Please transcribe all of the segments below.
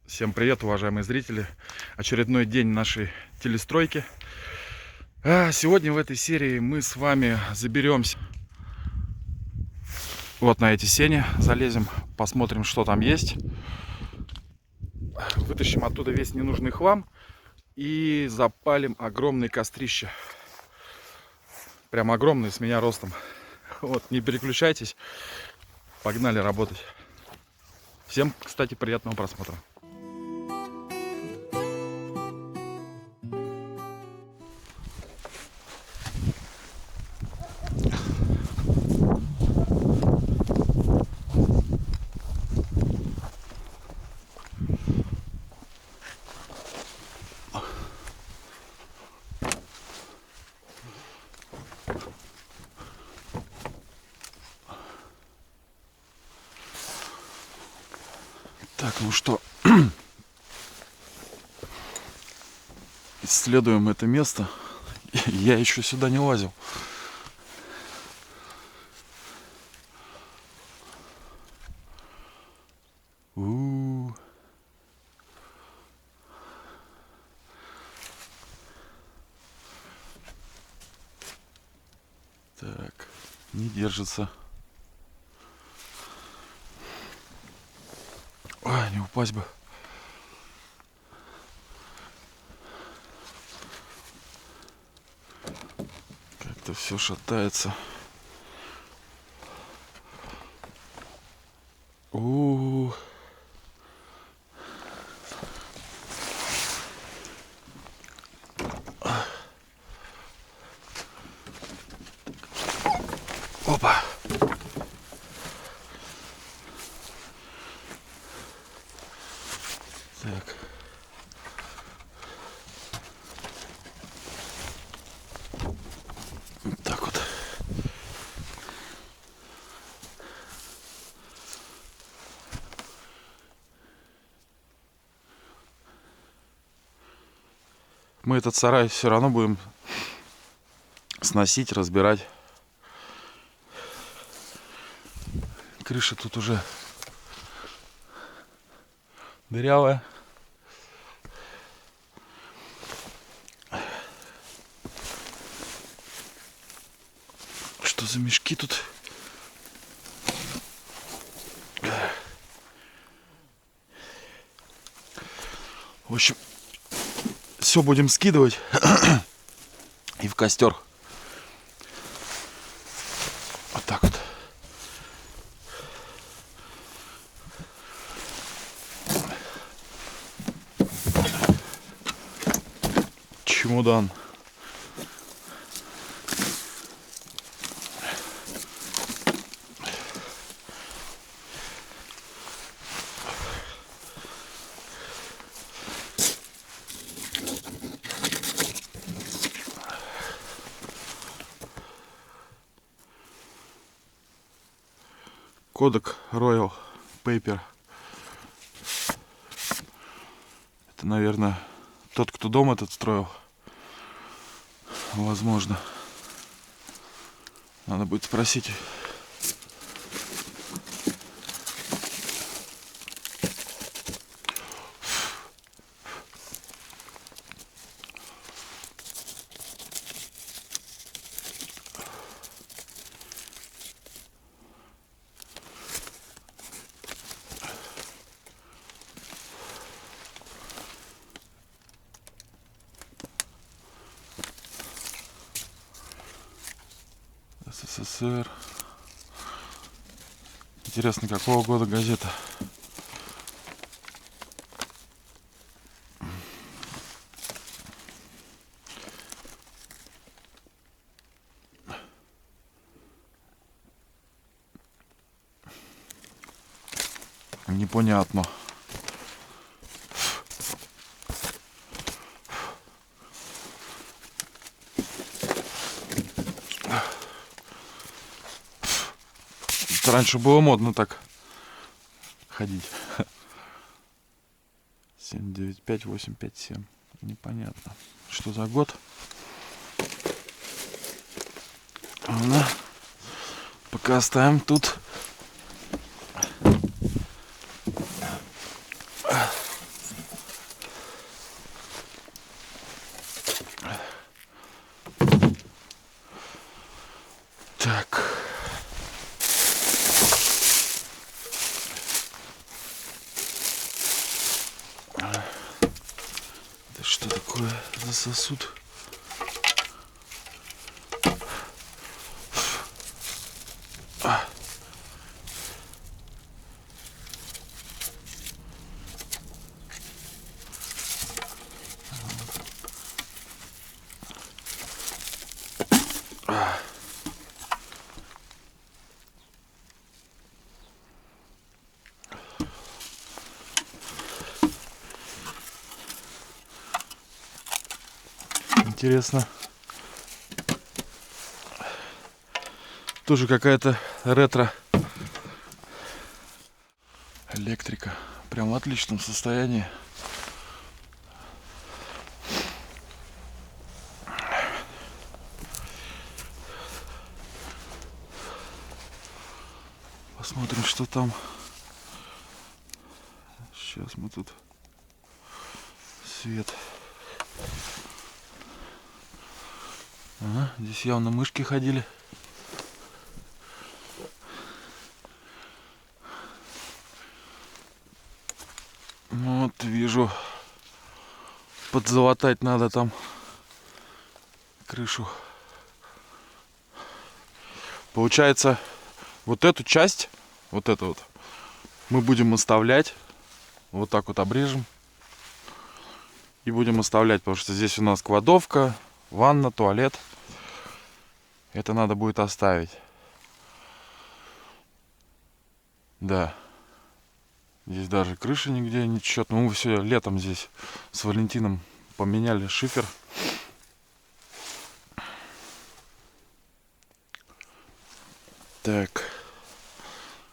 Всем привет, уважаемые зрители! Очередной день нашей телестройки. Сегодня в этой серии мы с вами заберемся вот на эти сени, залезем, посмотрим, что там есть. Вытащим оттуда весь ненужный хлам и запалим огромные кострища. Прям огромные, с меня ростом. Вот, не переключайтесь, погнали работать. Всем, кстати, приятного просмотра. Так, ну что, исследуем это место. Я еще сюда не лазил. Так, не держится. Ой, не упасть бы. Как-то все шатается. Опа. Так. Вот так вот. Мы этот сарай все равно будем сносить, разбирать. Крыша тут уже дырявая. Что за мешки тут? В общем, все будем скидывать и в костер. Вот так вот. Чемодан. Kodak Royal Paper. Это, наверное, тот, кто дом этот строил. Возможно. Надо будет спросить. СССР. Интересно, какого года газета? Непонятно. Раньше было модно так ходить. 795-857. Непонятно. Что за год? Ладно. Пока оставим тут. Что такое за сосуд? Интересно. Тоже какая-то ретро электрика. Прям в отличном состоянии. Посмотрим, что там. Сейчас мы тут свет. Ага, здесь явно мышки ходили. Вот вижу, подзалатать надо там крышу. Получается, вот эту часть, вот эту вот, мы будем оставлять. Вот так вот обрежем. И будем оставлять, потому что здесь у нас кладовка, ванна, туалет. Это надо будет оставить. Да. Здесь даже крыши нигде не течет. Мы все летом здесь с Валентином поменяли шифер. Так.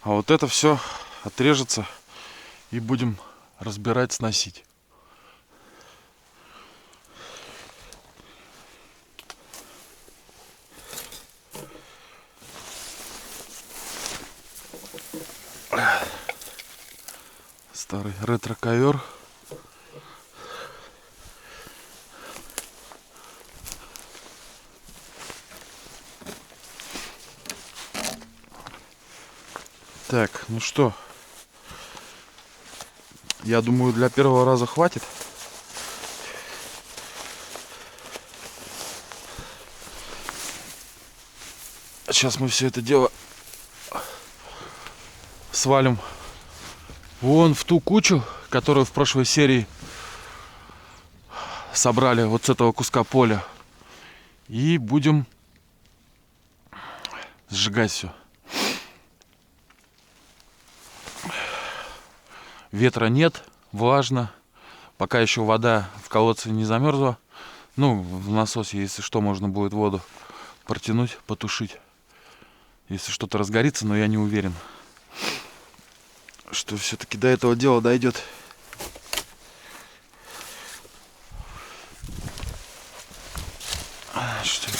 А вот это все отрежется и будем разбирать, сносить. Старый ретро-ковер. Так, ну что, я думаю, для первого раза хватит. Сейчас мы все это дело свалим вон в ту кучу, которую в прошлой серии собрали вот с этого куска поля. И будем сжигать все. Ветра нет, влажно. Пока еще вода в колодце не замерзла. Ну, в насосе, если что, можно будет воду протянуть, потушить. Если что-то разгорится, но я не уверен, что все-таки до этого дела дойдет. Что это?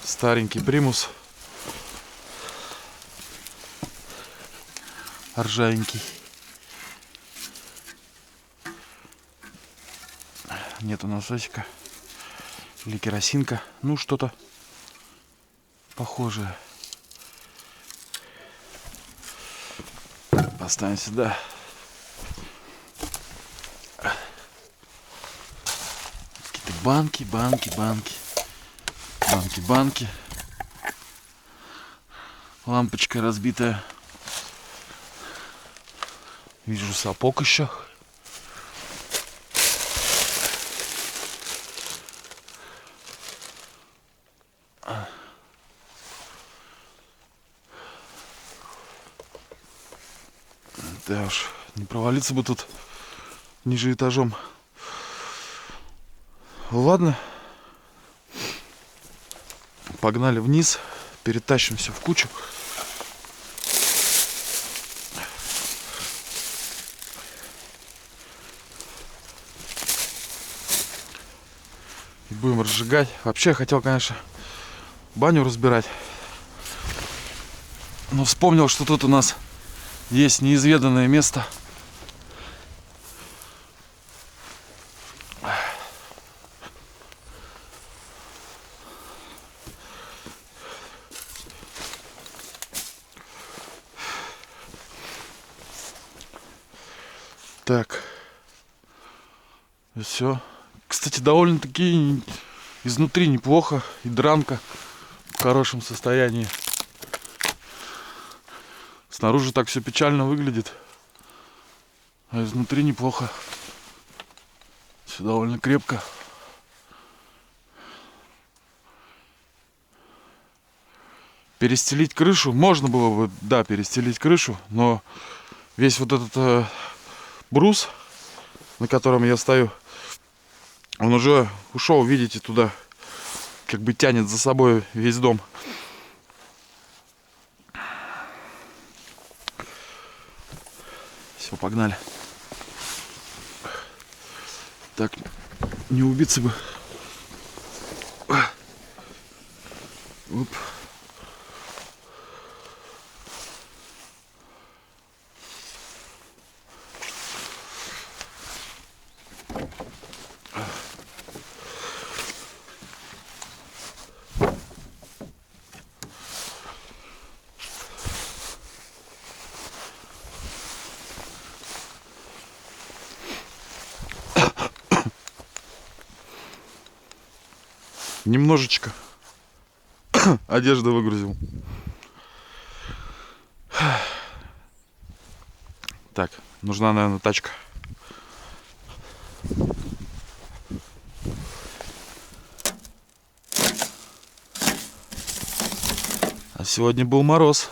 Старенький примус. Ржавенький. Нету насосика. Или керосинка. Ну, что-то похожее. Поставим сюда. Какие-то банки. Лампочка разбитая. Вижу сапог еще. Да уж, не провалиться бы тут ниже этажом. Ладно. Погнали вниз. Перетащим все в кучу. И будем разжигать. Вообще я хотел, конечно, баню разбирать. Но вспомнил, что тут у нас есть неизведанное место. Так. Все. Кстати, довольно-таки изнутри неплохо. И дранка в хорошем состоянии. Снаружи так все печально выглядит. А изнутри неплохо. Все довольно крепко. Перестелить крышу. Можно было бы, да, перестелить крышу. Но весь вот этот брус, на котором я стою, он уже ушел, видите, туда. Как бы тянет за собой весь дом. Все, погнали. Так, не убиться бы. Оп. Немножечко одежды выгрузил. Так, нужна, наверное, тачка. А сегодня был мороз.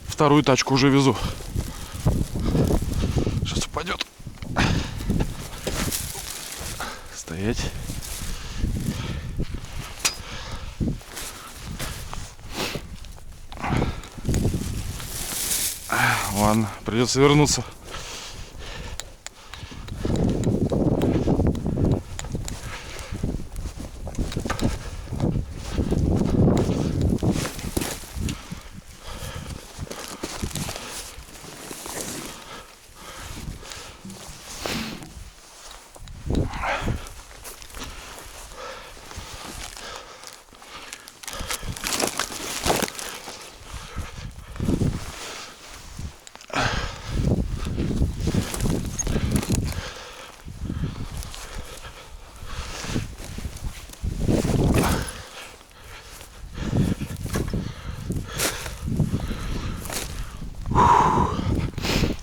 Вторую тачку уже везу. Сейчас упадет. Стоять. Ладно, придется вернуться.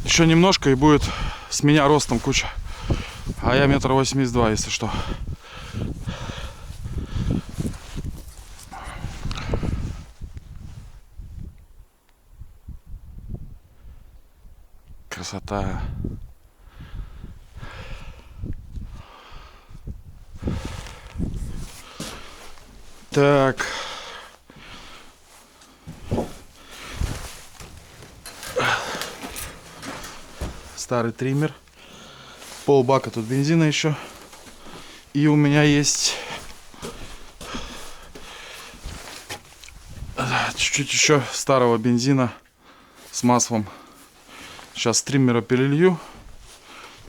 Еще немножко и будет с меня ростом куча. А я 1,82 м, если что. Красота. Так. Старый триммер. Полбака тут бензина еще. И у меня есть чуть-чуть еще старого бензина с маслом. Сейчас с триммера перелью.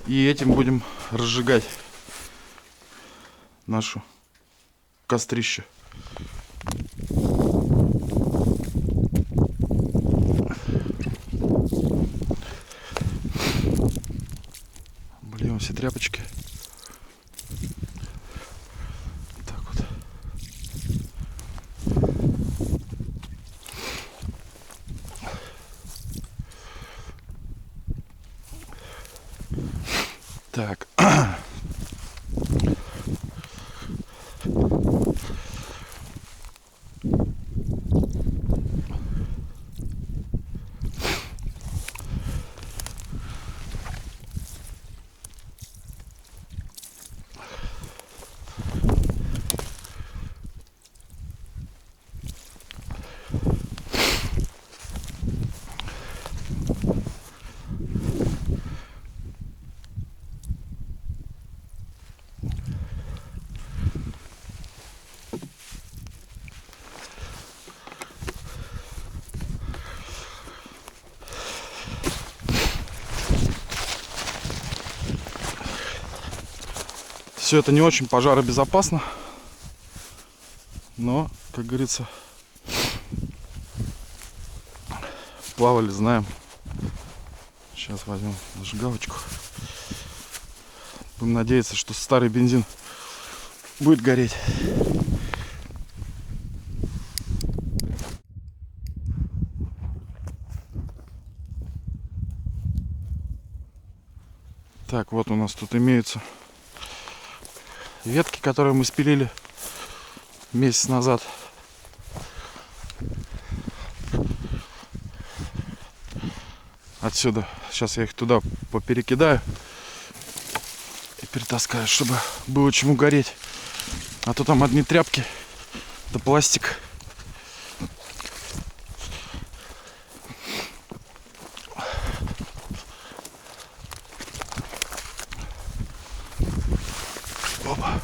И этим будем разжигать нашу кострище. Блин, все тряпочки. Так вот. Так. Все это не очень пожаробезопасно, но, как говорится, плавали, знаем. Сейчас возьмем зажигалочку. Будем надеяться, что старый бензин будет гореть. Так, вот у нас тут имеются ветки, которые мы спилили месяц назад. Отсюда сейчас я их туда поперекидаю и перетаскаю, чтобы было чему гореть. А то там одни тряпки да пластик. Опа.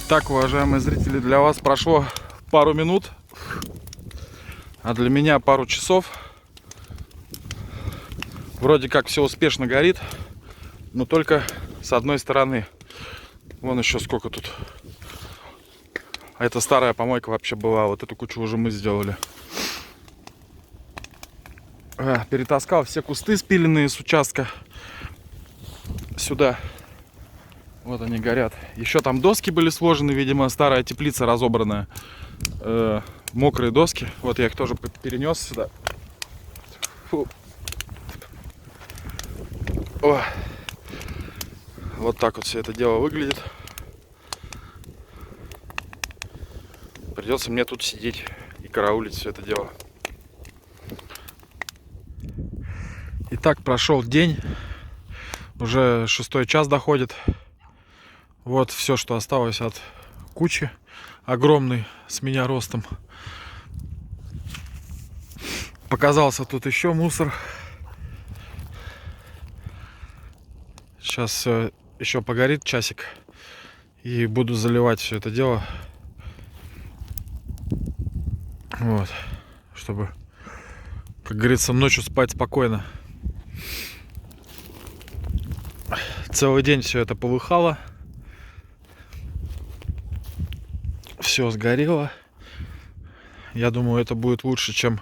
Так, уважаемые зрители, для вас прошло пару минут, а для меня пару часов. Вроде как все успешно горит, но только с одной стороны. Вон еще сколько тут. А это старая помойка вообще была. Вот эту кучу уже мы сделали. Перетаскал все кусты спиленные с участка сюда. Вот они горят. Еще там доски были сложены, видимо, старая теплица разобранная. Мокрые доски. Вот я их тоже перенес сюда. Фу. О. Вот так вот все это дело выглядит. Придется мне тут сидеть и караулить все это дело. Итак, прошел день. Уже 6-й час доходит. Вот все, что осталось от кучи огромной с меня ростом. Показался тут еще мусор. Сейчас еще погорит часик и буду заливать все это дело. Вот, чтобы, как говорится, ночью спать спокойно. Целый день все это полыхало. Все сгорело. Я думаю, это будет лучше, чем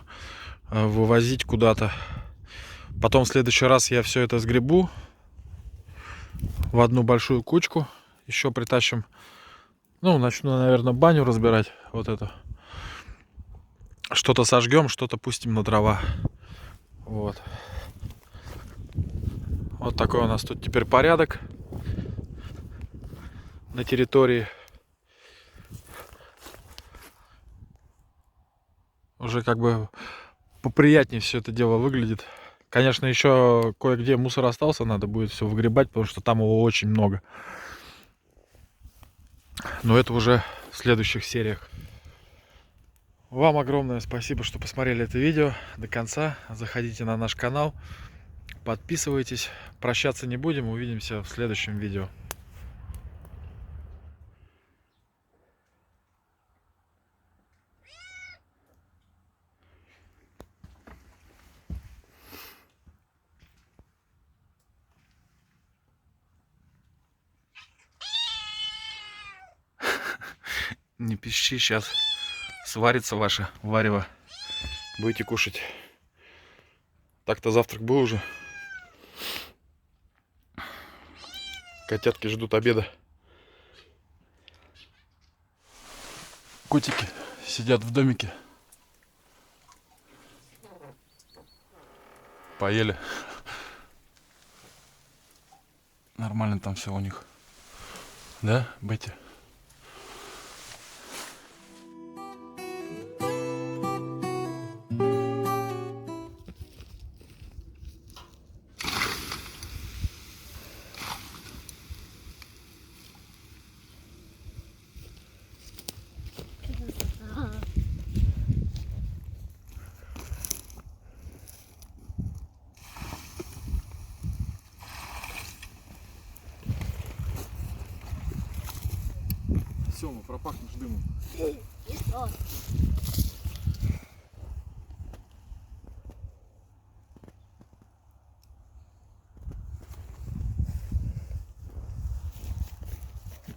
вывозить куда-то. Потом в следующий раз я все это сгребу. в одну большую кучку. Еще притащим. Ну, начну, наверное, баню разбирать. Вот это. Что-то сожгем, что-то пустим на дрова. Вот. Вот такой у нас тут теперь порядок на территории. Уже как бы поприятнее все это дело выглядит. Конечно, еще кое-где мусор остался, надо будет все выгребать, потому что там его очень много. Но это уже в следующих сериях. Вам огромное спасибо, что посмотрели это видео до конца. Заходите на наш канал, подписывайтесь. Прощаться не будем, увидимся в следующем видео. Не пищи, сейчас сварится ваше варево. Будете кушать. Так-то завтрак был уже. Котятки ждут обеда. Котики сидят в домике. Поели. Нормально там все у них. Да, Бетти? Сёма, пропахнешь дымом. И что?